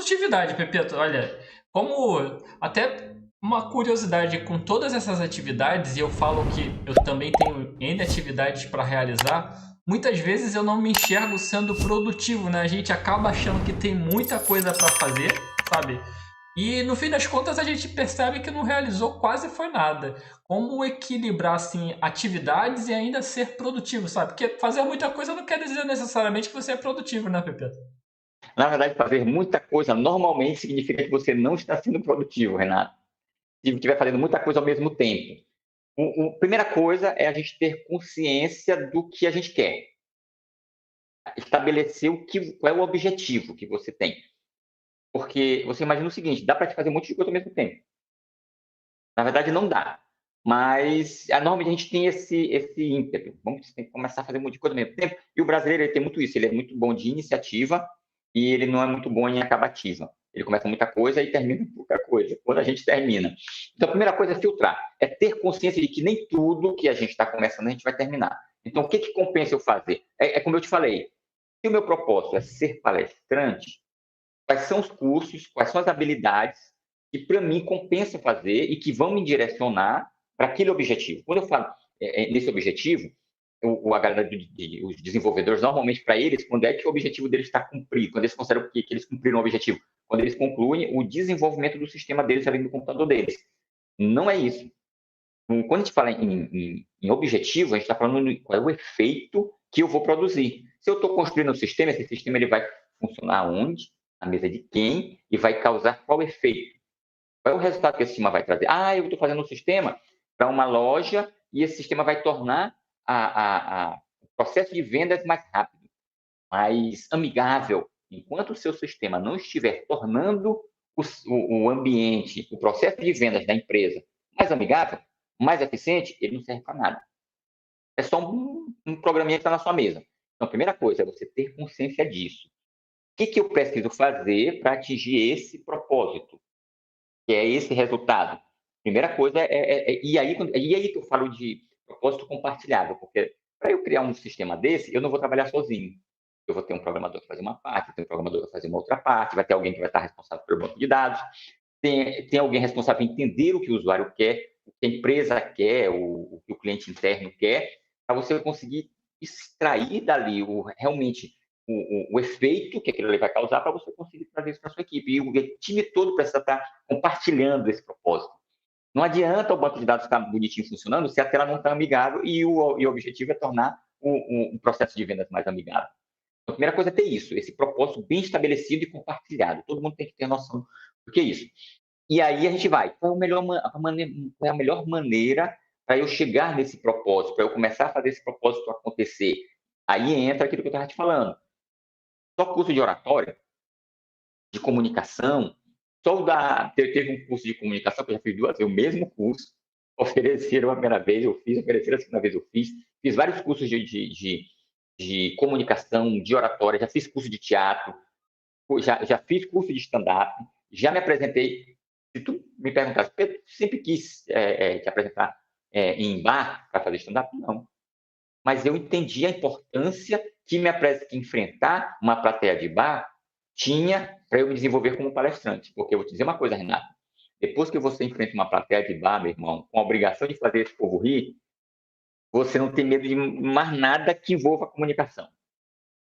produtividade, Pepeto. Olha, como até uma curiosidade com todas essas atividades, e eu falo que eu também tenho N atividades para realizar, muitas vezes eu não me enxergo sendo produtivo, né? A gente acaba achando que tem muita coisa para fazer, sabe? E no fim das contas a gente percebe que não realizou quase foi nada. Como equilibrar assim atividades e ainda ser produtivo, sabe? Porque fazer muita coisa não quer dizer necessariamente que você é produtivo, né, Pepeto? Na verdade, fazer muita coisa normalmente significa que você não está sendo produtivo, Renato. Se estiver fazendo muita coisa ao mesmo tempo. Primeira coisa é a gente ter consciência do que a gente quer. Estabelecer qual é o objetivo que você tem. Porque você imagina o seguinte, dá para te fazer um monte de coisa ao mesmo tempo. Na verdade, não dá. Mas, normalmente, a gente tem esse ímpeto. Vamos tem que começar a fazer um monte de coisa ao mesmo tempo. E o brasileiro ele tem muito isso. Ele é muito bom de iniciativa e ele não é muito bom em acabativa. Ele começa muita coisa e termina pouca coisa. Quando a gente termina. Então, a primeira coisa é filtrar. É ter consciência de que nem tudo que a gente está começando a gente vai terminar. Então, o que compensa eu fazer? É como eu te falei. Se o meu propósito é ser palestrante, quais são os cursos, quais são as habilidades que para mim compensa fazer e que vão me direcionar para aquele objetivo. Quando eu falo nesse objetivo, a galera os desenvolvedores, normalmente para eles, quando é que o objetivo deles está cumprido? Quando eles consideram que eles cumpriram o objetivo? Quando eles concluem o desenvolvimento do sistema deles ali no computador deles. Não é isso. Quando a gente fala em objetivo, a gente está falando qual é o efeito que eu vou produzir. Se eu estou construindo um sistema, esse sistema ele vai funcionar onde? Na mesa de quem? E vai causar qual efeito? Qual é o resultado que esse sistema vai trazer? Eu estou fazendo um sistema para uma loja e esse sistema vai tornar o processo de vendas mais rápido, mais amigável. Enquanto o seu sistema não estiver tornando o ambiente, o processo de vendas da empresa mais amigável, mais eficiente, ele não serve para nada. É só um programinha que está na sua mesa. Então, a primeira coisa é você ter consciência disso. O que eu preciso fazer para atingir esse propósito? Que é esse resultado. Primeira coisa e aí que eu falo de propósito compartilhado, porque para eu criar um sistema desse, eu não vou trabalhar sozinho. Eu vou ter um programador que vai fazer uma parte, tem um programador que vai fazer uma outra parte, vai ter alguém que vai estar responsável pelo banco de dados, tem alguém responsável em entender o que o usuário quer, o que a empresa quer, o que o cliente interno quer, para você conseguir extrair dali realmente o efeito que aquilo ali vai causar para você conseguir trazer isso para a sua equipe. E o time todo precisa estar compartilhando esse propósito. Não adianta o banco de dados estar bonitinho funcionando se a tela não está amigável e o objetivo é tornar o processo de vendas mais amigável. Então, a primeira coisa é ter isso, esse propósito bem estabelecido e compartilhado. Todo mundo tem que ter noção do que é isso. E aí a gente vai, qual é a melhor maneira para eu chegar nesse propósito, para eu começar a fazer esse propósito acontecer? Aí entra aquilo que eu estava te falando. Só curso de oratória, de comunicação, teve um curso de comunicação que eu já fiz 2 vezes, o mesmo curso, ofereceram a primeira vez, eu fiz, ofereceram a segunda vez, eu fiz vários cursos de comunicação, de oratória, já fiz curso de teatro, já fiz curso de stand-up, já me apresentei. Se tu me perguntasse, Pedro, sempre quis te apresentar em bar para fazer stand-up? Não. Mas eu entendi a importância que enfrentar uma plateia de bar tinha para eu me desenvolver como palestrante. Porque eu vou te dizer uma coisa, Renato, depois que você enfrenta uma plateia de bar, meu irmão, com a obrigação de fazer esse povo rir, você não tem medo de mais nada que envolva a comunicação.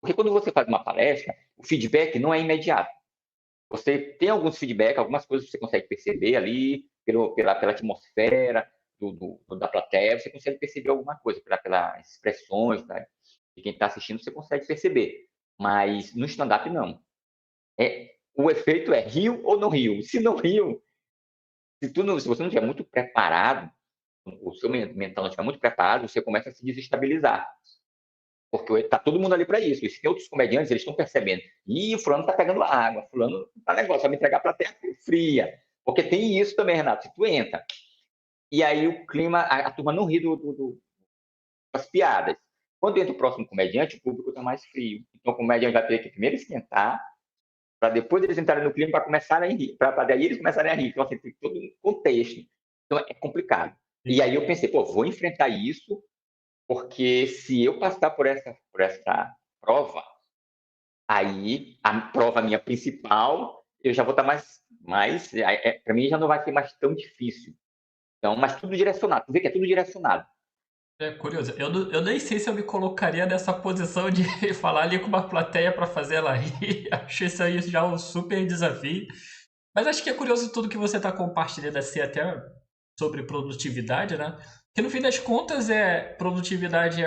Porque quando você faz uma palestra, o feedback não é imediato. Você tem alguns feedback, algumas coisas você consegue perceber ali, pela atmosfera da plateia, você consegue perceber alguma coisa, pelas expressões de quem está assistindo, você consegue perceber. Mas no stand-up, não. O efeito é riu ou não riu. Se não riu, se você não estiver muito preparado, o seu mental não estiver muito preparado, você começa a se desestabilizar. Porque está todo mundo ali para isso. E se tem outros comediantes, eles estão percebendo. E o fulano está pegando água, fulano tá negócio, vai me entregar para a terra fria. Porque tem isso também, Renato, se tu entra. E aí o clima, a turma não ri das piadas. Quando entra o próximo comediante, o público está mais frio. Então o comediante vai ter que primeiro esquentar, para depois eles entrarem no clima para começarem a rir, para daí eles começarem a rir. Então, assim, tem todo um contexto. Então é complicado. E aí eu pensei, vou enfrentar isso, porque se eu passar por essa prova, aí a prova minha principal, eu já vou estar para mim já não vai ser mais tão difícil. Então, mas tudo direcionado, tu vê que é tudo direcionado. É curioso. Eu nem sei se eu me colocaria nessa posição de falar ali com uma plateia para fazer ela rir. Acho isso aí já um super desafio. Mas acho que é curioso tudo que você está compartilhando assim, até sobre produtividade, né? Que no fim das contas produtividade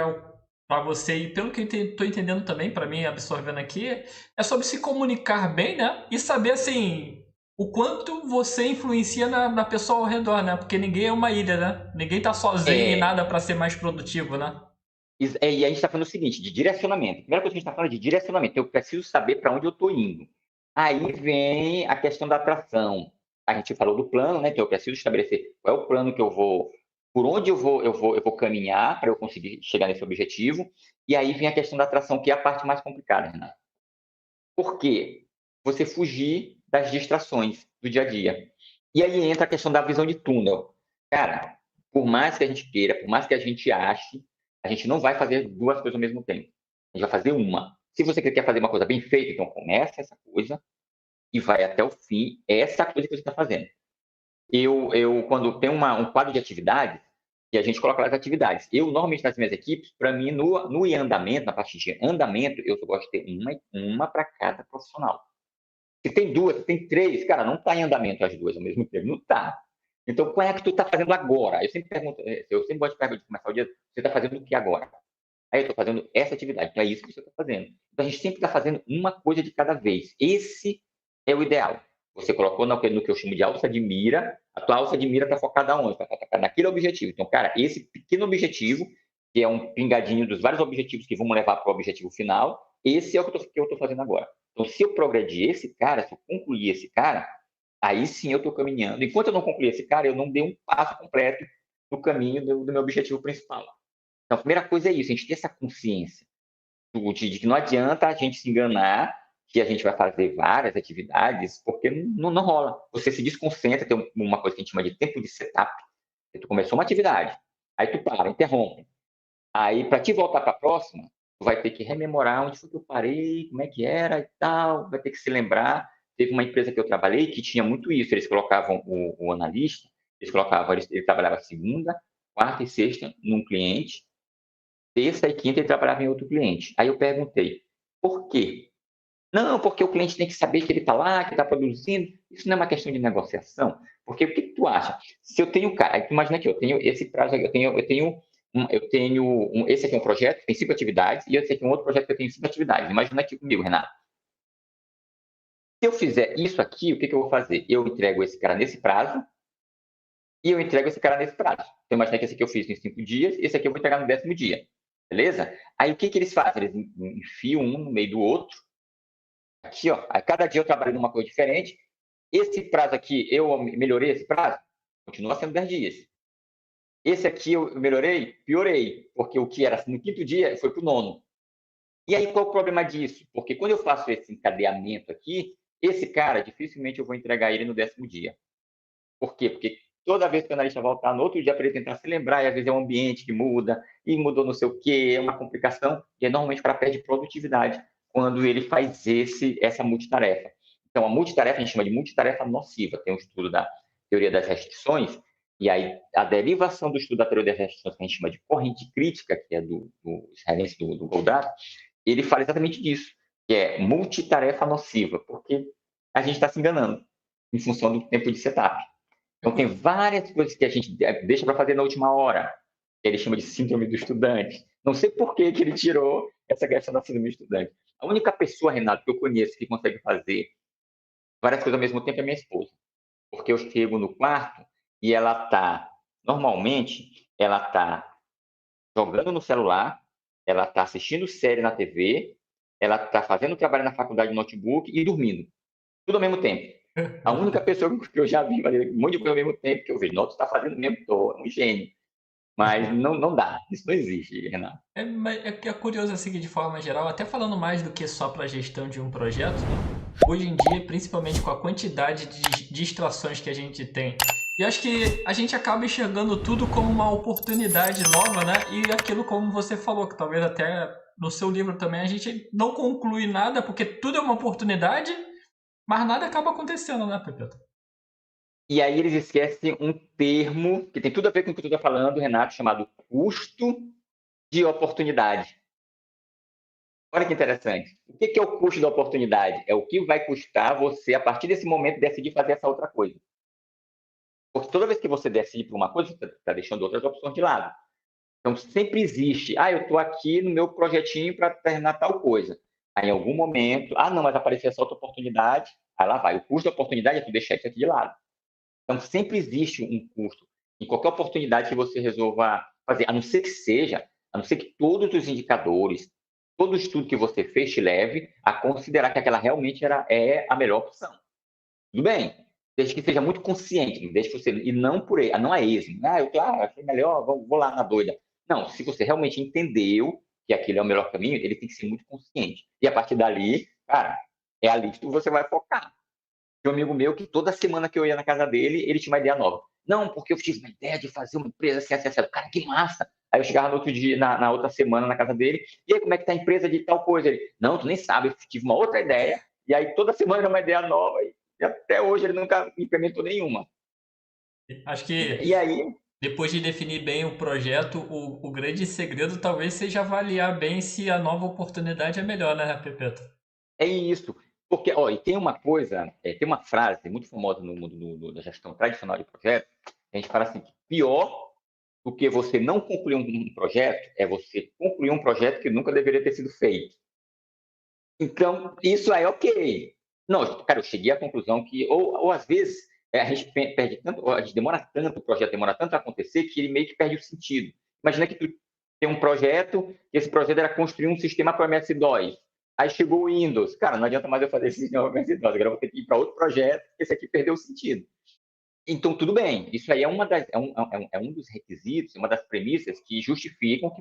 para você, e pelo que eu estou entendendo também, para mim, absorvendo aqui, é sobre se comunicar bem, né? E saber assim o quanto você influencia na pessoa ao redor, né? Porque ninguém é uma ilha, né? Ninguém tá sozinho em É, nada para ser mais produtivo, né? e a gente está falando o seguinte, de direcionamento. A primeira coisa que a gente está falando é de direcionamento. Eu preciso saber para onde eu estou indo. Aí vem a questão da atração. A gente falou do plano, né? Então eu preciso estabelecer qual é o plano que eu vou, por onde eu vou caminhar para eu conseguir chegar nesse objetivo. E aí vem a questão da atração, que é a parte mais complicada, Renato. Por quê? Você fugir das distrações do dia a dia. E aí entra a questão da visão de túnel. Cara, por mais que a gente queira, por mais que a gente ache, a gente não vai fazer duas coisas ao mesmo tempo. A gente vai fazer uma. Se você quer fazer uma coisa bem feita, então começa essa coisa e vai até o fim essa coisa que você está fazendo. Quando tem um quadro de atividades, e a gente coloca lá as atividades. Eu, normalmente, nas minhas equipes, para mim, no andamento, na parte de andamento, eu só gosto de ter uma para cada profissional. Se tem duas, se tem três, cara, não está em andamento as duas ao mesmo tempo, não está. Então, qual é que tu está fazendo agora? Eu sempre gosto de perguntar, de começar o dia, você está fazendo o que agora? Aí eu estou fazendo essa atividade, então é isso que você está fazendo. Então, a gente sempre está fazendo uma coisa de cada vez. Esse é o ideal. Você colocou no que eu chamo de alça de mira, a tua alça de mira está focada aonde? Está focada naquele objetivo. Então, cara, esse pequeno objetivo, que é um pingadinho dos vários objetivos que vão levar para o objetivo final, esse é o que eu estou fazendo agora. Então, se eu progredir esse cara, se eu concluir esse cara, aí sim eu estou caminhando. Enquanto eu não concluir esse cara, eu não dei um passo completo no caminho do meu objetivo principal. Então, a primeira coisa é isso, a gente ter essa consciência de que não adianta a gente se enganar que a gente vai fazer várias atividades, porque não rola. Você se desconcentra, tem uma coisa que a gente chama de tempo de setup. Tu começou uma atividade, aí tu para, interrompe. Aí, para te voltar para a próxima, tu vai ter que rememorar onde foi que eu parei, como é que era e tal, vai ter que se lembrar. Teve uma empresa que eu trabalhei que tinha muito isso, eles colocavam o analista, ele trabalhava segunda, quarta e sexta num cliente, terça e quinta ele trabalhava em outro cliente. Aí eu perguntei, por quê? Não, porque o cliente tem que saber que ele está lá, que está produzindo. Isso não é uma questão de negociação. Porque o que tu acha? Se eu tenho, cara, imagina que eu tenho esse prazo aqui, esse aqui é um projeto, tem 5 atividades, e esse aqui é um outro projeto que eu tenho 5 atividades. Imagina aqui comigo, Renato. Se eu fizer isso aqui, o que eu vou fazer? Eu entrego esse cara nesse prazo, e eu entrego esse cara nesse prazo. Então, imagina que esse aqui eu fiz em 5 dias, esse aqui eu vou entregar no 10º dia. Beleza? Aí o que eles fazem? Eles enfiam um no meio do outro. Aqui, ó, a cada dia eu trabalho numa coisa diferente. Esse prazo aqui, eu melhorei esse prazo? Continua sendo 10 dias. Esse aqui eu melhorei? Piorei, porque o que era no 5º dia foi para o 9º. E aí, qual o problema disso? Porque quando eu faço esse encadeamento aqui, esse cara, dificilmente eu vou entregar ele no 10º dia. Por quê? Porque toda vez que o analista voltar no outro dia para ele tentar se lembrar, e às vezes é um ambiente que muda, e mudou não sei o quê, é uma complicação, e normalmente o cara perde produtividade quando ele faz essa multitarefa. Então, a multitarefa a gente chama de multitarefa nociva. Tem um estudo da teoria das restrições, e aí a derivação do estudo da teoria das restrições, que a gente chama de corrente crítica, que é do israelense do Goldratt, ele fala exatamente disso, que é multitarefa nociva, porque a gente está se enganando em função do tempo de setup. Então, tem várias coisas que a gente deixa para fazer na última hora, que ele chama de síndrome do estudante. Não sei por que ele tirou essa questão da síndrome do estudante. A única pessoa, Renato, que eu conheço que consegue fazer várias coisas ao mesmo tempo é minha esposa. Porque eu chego no quarto e normalmente, ela está jogando no celular, ela está assistindo série na TV, ela está fazendo trabalho na faculdade no notebook e dormindo. Tudo ao mesmo tempo. A única pessoa que eu já vi fazer um monte de coisa ao mesmo tempo que eu vejo, não, tu está fazendo mesmo, tô um gênio. Mas não dá, isso não existe, Renato. É curioso assim que de forma geral, até falando mais do que só para a gestão de um projeto, hoje em dia, principalmente com a quantidade de distrações que a gente tem, e acho que a gente acaba enxergando tudo como uma oportunidade nova, né? E aquilo como você falou, que talvez até no seu livro também a gente não conclui nada, porque tudo é uma oportunidade, Mas nada acaba acontecendo, né, Pepeta? E aí eles esquecem um termo que tem tudo a ver com o que tu está falando, Renato, chamado custo de oportunidade. Olha que interessante. O que é o custo da oportunidade? É o que vai custar você, a partir desse momento, decidir fazer essa outra coisa. Porque toda vez que você decide por uma coisa, você está deixando outras opções de lado. Então, sempre existe. Eu estou aqui no meu projetinho para terminar tal coisa. Aí, em algum momento, não, mas apareceu essa outra oportunidade. Aí lá vai. O custo da oportunidade é tu deixar isso aqui de lado. Então, sempre existe um custo em qualquer oportunidade que você resolva fazer, a não ser que todos os indicadores, todo o estudo que você fez te leve a considerar que aquela realmente é a melhor opção. Tudo bem, desde que seja muito consciente, desde que você, e não por ele, não é esmo. Eu achei melhor, vou lá na doida. Não, se você realmente entendeu que aquele é o melhor caminho, ele tem que ser muito consciente. E a partir dali, cara, é ali que você vai focar. Tinha um amigo meu que toda semana que eu ia na casa dele, ele tinha uma ideia nova. Não, porque eu tive uma ideia de fazer uma empresa assim, assim, assim. Cara, que massa! Aí eu chegava no outro dia, na outra semana, na casa dele, e aí, como é que tá a empresa de tal coisa? Ele, não, tu nem sabe, eu tive uma outra ideia, e aí toda semana era uma ideia nova, e até hoje ele nunca implementou nenhuma. Acho que E aí, depois de definir bem o projeto, o grande segredo talvez seja avaliar bem se a nova oportunidade é melhor, né, Pepeta? é isso. Porque, e tem uma coisa, tem uma frase muito famosa no mundo da gestão tradicional de projetos, a gente fala assim, que pior do que você não concluir um projeto é você concluir um projeto que nunca deveria ter sido feito. Então, isso aí, ok. Não, cara, eu cheguei à conclusão que, ou às vezes, a gente perde tanto, a gente demora tanto, o projeto demora tanto a acontecer que ele meio que perde o sentido. Imagina que tu tem um projeto, e esse projeto era construir um sistema para MS-DOS. Aí chegou o Windows. Cara, não adianta mais eu fazer esse sistema para MS-DOS, agora eu vou ter que ir para outro projeto, porque esse aqui perdeu o sentido. Então, tudo bem. Isso aí é um dos requisitos, uma das premissas que justificam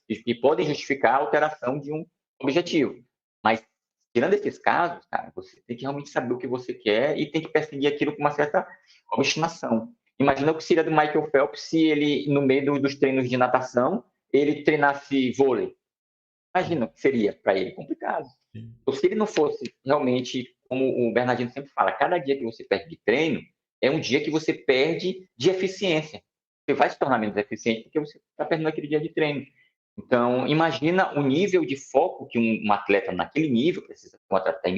que podem justificar a alteração de um objetivo. Mas, tirando esses casos, cara, você tem que realmente saber o que você quer e tem que perseguir aquilo com uma certa obstinação. Imagina o que seria do Michael Phelps se ele, no meio dos treinos de natação, ele treinasse vôlei. Imagina o que seria para ele complicado. Sim. Ou se ele não fosse realmente, como o Bernardino sempre fala, cada dia que você perde de treino é um dia que você perde de eficiência. Você vai se tornar menos eficiente porque você está perdendo aquele dia de treino. Então, imagina o nível de foco que um atleta naquele nível precisa, um atleta da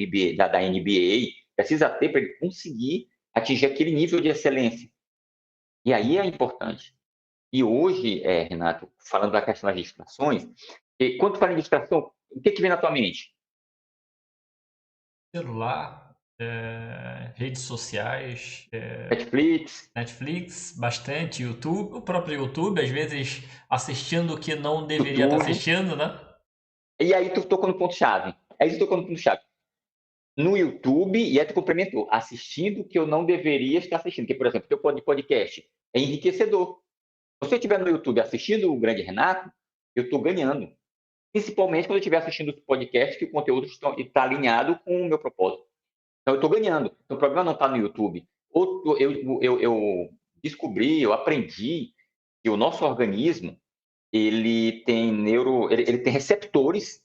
NBA, precisa ter para ele conseguir atingir aquele nível de excelência. E aí é importante. E hoje, Renato, falando da questão das distrações, quando tu fala em distração, o que vem na tua mente? Celular, redes sociais, Netflix, Netflix, bastante, YouTube, o próprio YouTube, às vezes assistindo o que não deveria estar YouTube. assistindo, né? E aí tu tocou no ponto-chave. Aí tu tocou no ponto-chave. No YouTube, e aí tu complementou, assistindo o que eu não deveria estar assistindo. Que, por exemplo, teu podcast é enriquecedor. Se você estiver no YouTube assistindo o Grande Renato, eu estou ganhando. Principalmente quando eu estiver assistindo os podcasts que o conteúdo está alinhado com o meu propósito. Então, eu estou ganhando. Então, o problema não está no YouTube. Eu descobri, eu aprendi que o nosso organismo ele tem receptores.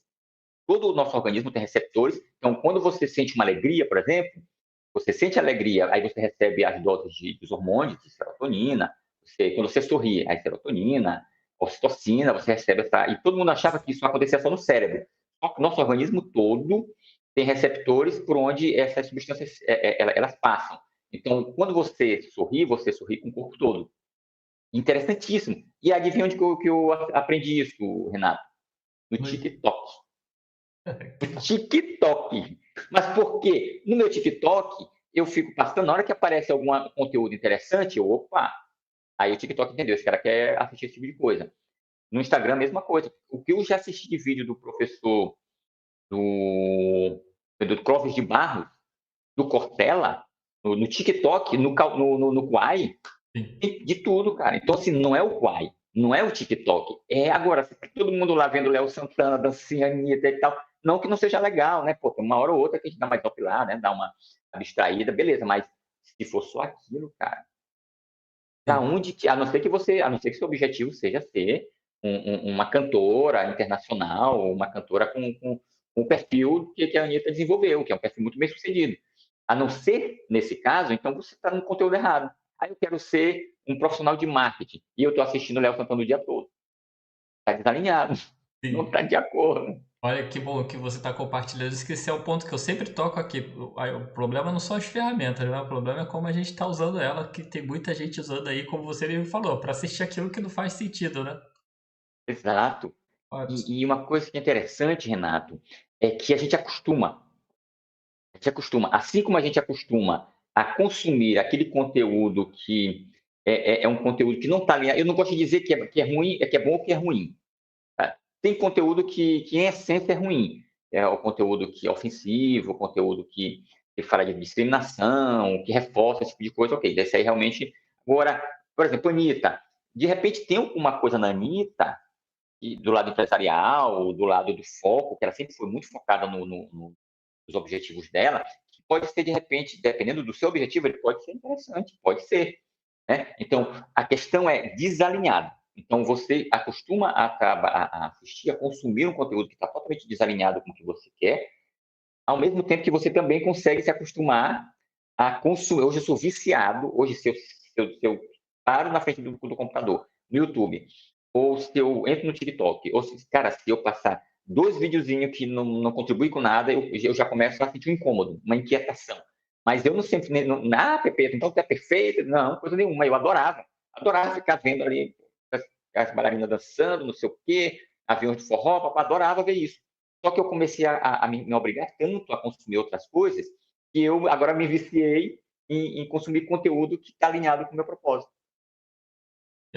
Todo o nosso organismo tem receptores. Então, quando você sente uma alegria, por exemplo, você sente alegria, aí você recebe as doses dos hormônios, de serotonina. Quando você sorri, aí serotonina, ocitocina, você recebe essa. E todo mundo achava que isso acontecia só no cérebro. Só que o nosso organismo todo tem receptores por onde essas substâncias elas passam. Então, quando você sorri com o corpo todo. Interessantíssimo. E adivinha onde que eu aprendi isso, Renato? No No- TikTok. Que bom. TikTok. Mas por quê? No meu TikTok, eu fico passando, na hora que aparece algum conteúdo interessante, opa, aí o TikTok entendeu, esse cara quer assistir esse tipo de coisa. No Instagram, a mesma coisa. O que eu já assisti de vídeo do professor do Clóvis de Barros, do Cortella, no TikTok, no Quai, Sim. de tudo, cara. Então, assim, não é o Quai, não é o TikTok. Agora, todo mundo lá vendo Léo Santana, dancinha, Anitta e tal. Não que não seja legal, né? Pô, tem uma hora ou outra que a gente dá mais up lá, né? Dá uma abstraída, beleza. Mas se for só aquilo, cara, da Sim. onde a não ser que seu objetivo seja ser uma cantora internacional, uma cantora com o perfil que a Anitta desenvolveu, que é um perfil muito bem sucedido. A não ser nesse caso, então você está no conteúdo errado. Aí eu quero ser um profissional de marketing e eu estou assistindo o Léo Santana o dia todo. Está desalinhado, não Sim. está de acordo. Olha que bom que você está compartilhando isso, que esse é o ponto que eu sempre toco aqui. O problema não são as ferramentas, né? O problema é como a gente está usando ela, que tem muita gente usando aí, como você me falou, para assistir aquilo que não faz sentido, né? Exato. Olha, E uma coisa que é interessante, Renato, é que a gente acostuma. A gente acostuma. Assim como a gente acostuma a consumir aquele conteúdo que é um conteúdo que não está alinhado. Eu não gosto de dizer que é ruim, que é bom ou que é ruim. Tá? Tem conteúdo que, em essência, é ruim. É o conteúdo que é ofensivo, o conteúdo que fala de discriminação, que reforça esse tipo de coisa. Ok, desse aí realmente. Agora, por exemplo, Anitta. De repente tem alguma coisa na Anitta, do lado empresarial, do lado do foco, que ela sempre foi muito focada nos objetivos dela, que pode ser, de repente, dependendo do seu objetivo, ele pode ser interessante, pode ser. Né? Então, a questão é desalinhado. Então, você acostuma a assistir, a consumir um conteúdo que está totalmente desalinhado com o que você quer, ao mesmo tempo que você também consegue se acostumar a consumir. Hoje eu sou viciado, hoje se eu paro na frente do computador, no YouTube, ou se eu entro no TikTok, ou se, cara, se eu passar dois videozinhos que não contribuem com nada, eu já começo a sentir um incômodo, uma inquietação. Mas eu não sempre, Pepe, então tu é perfeito, não, coisa nenhuma, eu adorava ficar vendo ali as bailarinas dançando, não sei o quê, aviões de forró, adorava ver isso. Só que eu comecei a me obrigar tanto a consumir outras coisas que eu agora me viciei em consumir conteúdo que está alinhado com o meu propósito.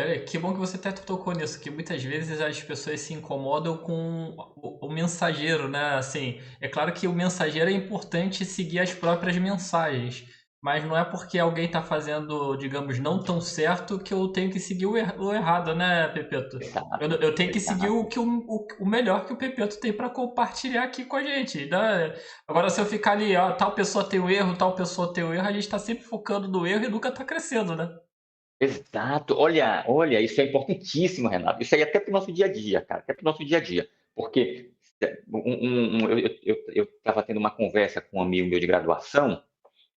e olha, que bom que você até tocou nisso, que muitas vezes as pessoas se incomodam com o mensageiro, né? Assim, é claro que o mensageiro é importante seguir as próprias mensagens, mas não é porque alguém está fazendo, digamos, não tão certo que eu tenho que seguir o errado, né, Pepeto? Exato, Eu tenho que seguir o, exato. que o melhor que o Pepeto tem para compartilhar aqui com a gente, né? Agora, se eu ficar ali, ó, tal pessoa tem o erro, tal pessoa tem o erro, a gente está sempre focando no erro e nunca está crescendo, né? Exato. Olha, isso é importantíssimo, Renato. Isso aí até para o nosso dia a dia, cara, até para o nosso dia a dia. Porque eu estava tendo uma conversa com um amigo meu de graduação,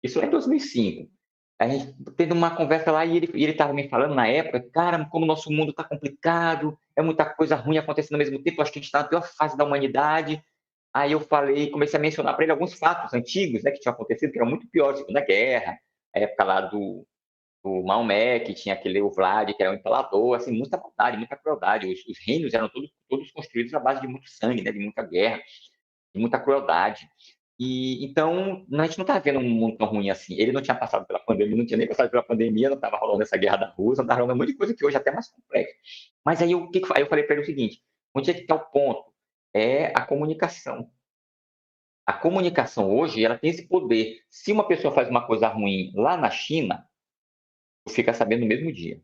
isso lá em 2005. A gente tendo uma conversa lá e ele estava me falando na época, cara, como o nosso mundo está complicado, é muita coisa ruim acontecendo ao mesmo tempo, acho que a gente está na pior fase da humanidade. Aí eu falei, comecei a mencionar para ele alguns fatos antigos, né, que tinham acontecido, que eram muito piores, Segunda Guerra, a época lá do Maomé, que tinha aquele o Vlad, que era um impalador, assim, muita maldade, muita crueldade. Os reinos eram todos construídos à base de muito sangue, né, de muita guerra, de muita crueldade. E então a gente não estava vendo um mundo tão ruim assim. Ele não tinha passado pela pandemia, não tinha nem passado pela pandemia, não estava rolando essa guerra da Rússia, não estava rolando um monte de coisa que hoje é até mais complexo. Mas aí, aí eu falei para ele o seguinte: onde é que está o ponto? É a comunicação. A comunicação hoje ela tem esse poder. Se uma pessoa faz uma coisa ruim lá na China, tu fica sabendo no mesmo dia.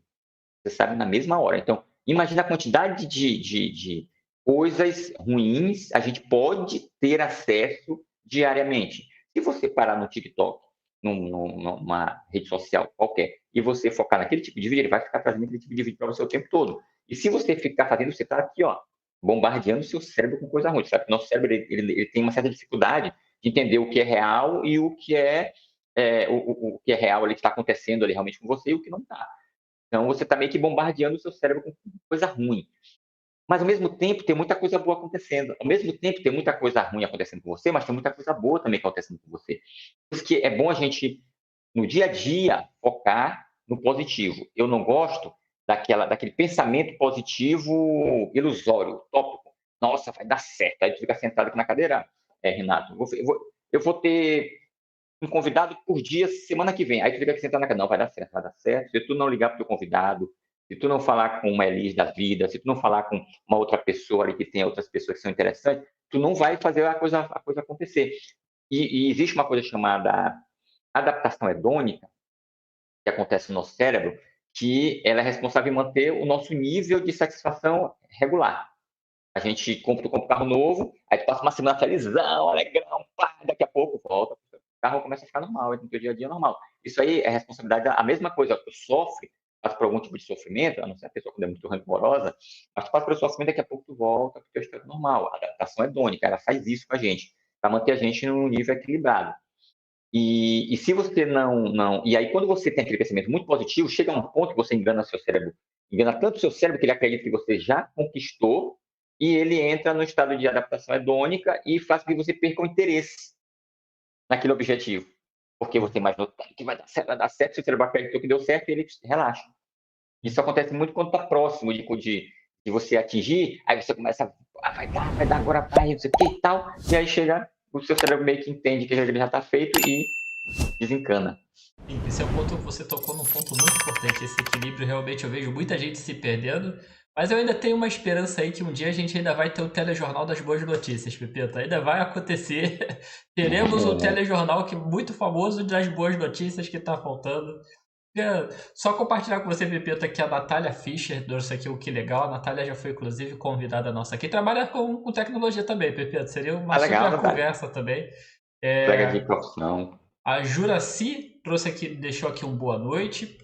Você sabe na mesma hora. Então, imagina a quantidade de coisas ruins a gente pode ter acesso diariamente. Se você parar no TikTok, numa rede social qualquer, e você focar naquele tipo de vídeo, ele vai ficar trazendo aquele tipo de vídeo para você o tempo todo. E se você ficar fazendo, você está aqui, ó, bombardeando o seu cérebro com coisa ruim. Sabe? O nosso cérebro ele tem uma certa dificuldade de entender o que é real e o que o que é real, ele está acontecendo ali realmente com você e o que não está. Então, você está meio que bombardeando o seu cérebro com coisa ruim. Mas, ao mesmo tempo, tem muita coisa boa acontecendo. Ao mesmo tempo, tem muita coisa ruim acontecendo com você, mas tem muita coisa boa também acontecendo com você. Por isso que é bom a gente, no dia a dia, focar no positivo. Eu não gosto daquele pensamento positivo ilusório, utópico. Nossa, vai dar certo. Aí tu fica sentado aqui na cadeira, Renato, eu vou ter um convidado por dia semana que vem. Aí tu fica aqui sentado na casa, não, vai dar certo, vai dar certo. Se tu não ligar pro teu convidado, se tu não falar com uma Elis da vida, se tu não falar com uma outra pessoa ali que tem outras pessoas que são interessantes, tu não vai fazer a coisa acontecer. E existe uma coisa chamada adaptação hedônica, que acontece no nosso cérebro, que ela é responsável em manter o nosso nível de satisfação regular. A gente compra um carro novo, aí tu passa uma semana felizão, alegrão, pá, daqui a pouco volta, o carro começa a ficar normal, no teu dia a dia normal. Isso aí é responsabilidade, a mesma coisa, tu sofre, passa por algum tipo de sofrimento, a não ser a pessoa quando é muito rancorosa, mas tu passa por esse sofrimento, daqui a pouco tu volta pro teu estado normal. A adaptação hedônica, ela faz isso com a gente, para manter a gente num nível equilibrado. E se você não. E aí, quando você tem aquele pensamento muito positivo, chega a um ponto que você engana seu cérebro. Engana tanto o seu cérebro que ele acredita que você já conquistou e ele entra no estado de adaptação hedônica e faz com que você perca o interesse naquele objetivo. Porque você imaginou que vai dar certo, seu cérebro acreditou que deu certo e ele relaxa. Isso acontece muito quando está próximo de você atingir, aí você começa, vai dar, agora vai, não sei o que e tal, e aí chega, o seu cérebro meio que entende que ele já está feito e desencana. Sim, esse é um ponto que você tocou num ponto muito importante, esse equilíbrio. Realmente eu vejo muita gente se perdendo, mas eu ainda tenho uma esperança aí que um dia a gente ainda vai ter o telejornal das boas notícias, Pepeta. Ainda vai acontecer. Teremos um telejornal muito famoso das boas notícias que está faltando. Só compartilhar com você, Pepeta, que a Natália Fischer trouxe aqui o Que Legal. A Natália já foi, inclusive, convidada nossa aqui. Trabalha com tecnologia também, Pepeta. Seria uma Legal, super Natália. conversa também. Colega de profissão. A Juraci trouxe aqui, deixou aqui um boa noite.